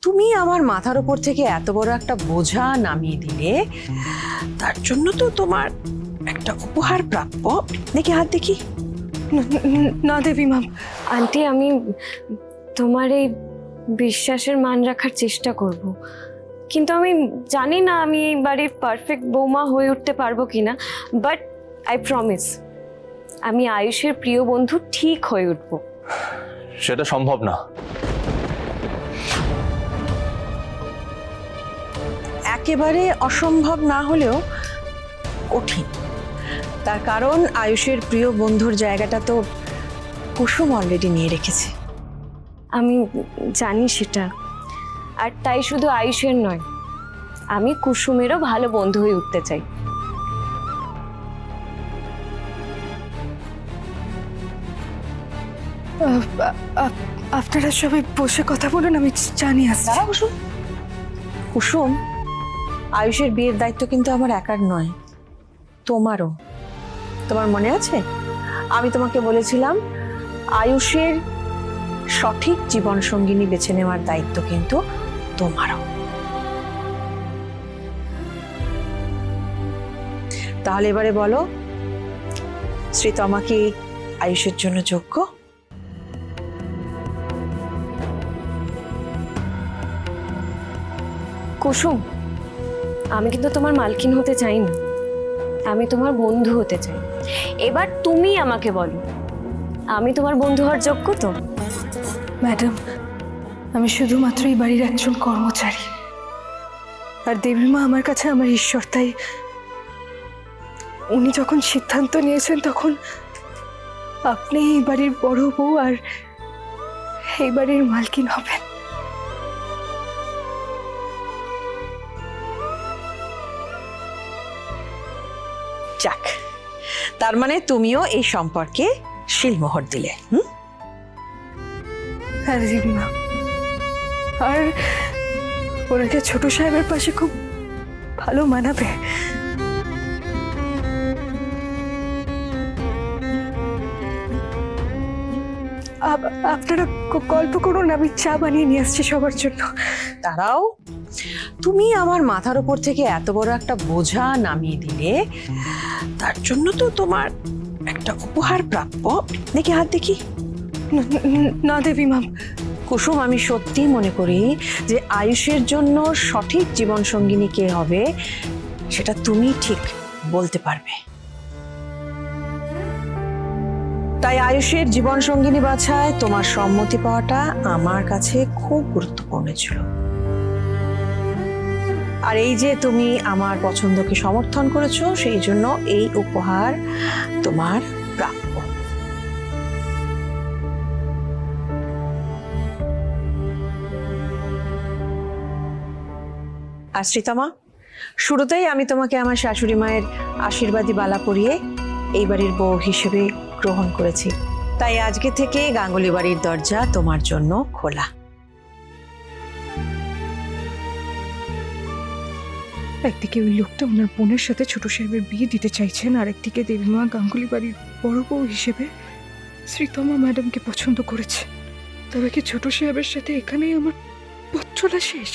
তুমি আমার মাথার উপর থেকে এত বড় একটা বোঝা নামিয়ে দিলে, তার জন্য তো তোমার একটা উপহার প্রাপ্য। দেখি হাত দেখি। না দেবী মা, আন্টি, আমি তোমার এই বিশ্বাসের মান রাখার চেষ্টা করব, কিন্তু আমি জানি না আমি এই বাড়ির পারফেক্ট বৌমা হয়ে উঠতে পারবো কিনা, বাট আই প্রমিস আমি আয়ুষের প্রিয় বন্ধু ঠিক হয়ে উঠবো। সেটা সম্ভব না। একেবারে অসম্ভব না হলেও কঠিন। তার কারণ আয়ুষের প্রিয় বন্ধুর জায়গাটা তো কুসুম অলরেডি নিয়ে রেখেছে। আমি জানি সেটা, আর তাই শুধু আয়ুষের নয়, আমি কুসুমেরও ভালো বন্ধু হয়ে উঠতে চাই। আপনারা সবাই বসে কথা বলুন, আমি জানি আসছি। দাঁড়া কুসুম। কুসুম, আয়ুষের বিয়ের দায়িত্ব কিন্তু আমার একার নয়, তোমারও। তোমার মনে আছে আমি তোমাকে বলেছিলাম আয়ুষের সঠিক জীবন সঙ্গিনী বেছে নেওয়ার দায়িত্ব কিন্তু তোমারও। তাহলে এবারে বলো, শ্রীতমা কি আয়ুষের জন্য যোগ্য? কুসুম, আমি কিন্তু তোমার মালকিন হতে চাই না, আমি তোমার বন্ধু হতে চাই। এবার তুমি আমাকে বলো, আমি তোমার বন্ধু হওয়ার যোগ্য তো? ম্যাডাম, আমি শুধুমাত্র এই বাড়ির একজন কর্মচারী, আর দেবী মা আমার কাছে আমার ঈশ্বর। তাই উনি যখন সিদ্ধান্ত নিয়েছেন, তখন আপনি এই বাড়ির বড় বউ আর এই বাড়ির মালকিন হবেন। যাক, তার মানে তুমিও এই সম্পর্কে শিলমোহর দিলে। হ্যাঁ দেবী মা, আর ওনাকে ছোট সাহেবের পাশে খুব ভালো মানাবে। আপনারা গল্প করুন, আমি চা বানিয়ে নিয়ে আসছি সবার জন্য। তারাও, তুমি আমার মাথার উপর থেকে এত বড় একটা বোঝা নামিয়ে দিলে, তার জন্য তো তোমার একটা উপহার প্রাপ্য। দেখি হাত দেখি। না দেবী মা, কুসুম, আমি সত্যি মনে করি যে আয়ুষের জন্য সঠিক জীবন সঙ্গিনী কে হবে সেটা তুমি ঠিক বলতে পারবে। তাই আয়ুষের জীবন সঙ্গিনী বাছায় তোমার সম্মতি পাওয়াটা আমার কাছে খুব গুরুত্বপূর্ণ ছিল। আর এই যে তুমি আমার পছন্দকে সমর্থন করেছো, সেই জন্য এই উপহার তোমার প্রাপ্য। আর শ্রীতমা, শুরুতেই আমি তোমাকে আমার শাশুড়ি মায়ের আশীর্বাদী বালা পরিয়ে এই বাড়ির বউ হিসেবে গ্রহণ করেছি। তাই আজকে থেকে গাঙ্গুলি বাড়ির দরজা তোমার জন্য খোলা। একদিকে ওই লোকটা ওনার বোনের সাথে ছোট সাহেবের বিয়ে দিতে চাইছেন, আর একদিকে দেবীমা গাঙ্গুলি বাড়ির বড় বউ হিসেবে শ্রীতমা ম্যাডামকে পছন্দ করেছে। তবে কি ছোট সাহেবের সাথে এখানেই আমার পথ চলা শেষ?